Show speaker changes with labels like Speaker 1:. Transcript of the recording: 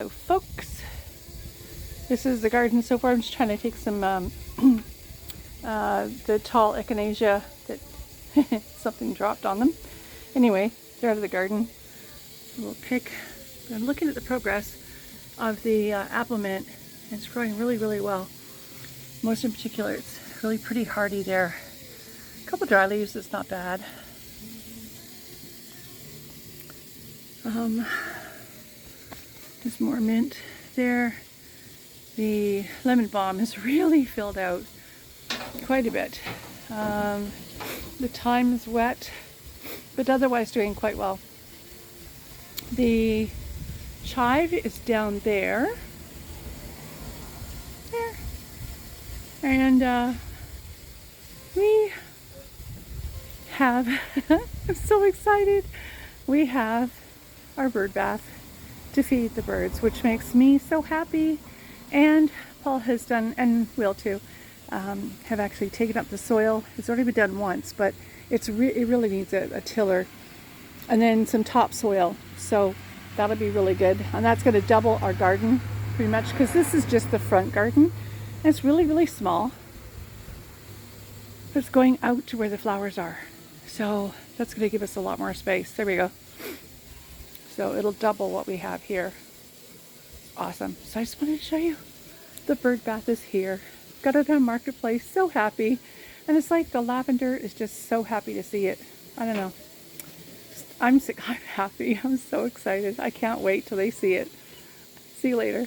Speaker 1: Hello folks, this is the garden so far. I'm just trying to take some the tall echinacea that something dropped on them. Anyway, they're out of the garden. We'll pick. I'm looking at the progress of the apple mint. It's growing really well. Most in particular, it's really pretty hardy there. A couple dry leaves, it's not bad. There's more mint there. The lemon balm has really filled out quite a bit. The thyme is wet, but otherwise doing quite well. The chive is down there. And we have, I'm so excited, we have our bird bath to feed the birds, which makes me so happy. And Paul has done, and will too, have actually taken up the soil. It's already been done once, but it really needs a tiller and then some topsoil. So that'll be really good. And that's going to double our garden pretty much, because this is just the front garden. And it's really small. But it's going out to where the flowers are. So that's going to give us a lot more space. There we go. So it'll double what we have here. Awesome. So I just wanted to show you. The bird bath is here. Got it on Marketplace. So happy. And it's like the lavender is just so happy to see it. I don't know. I'm happy. I'm so excited. I can't wait till they see it. See you later.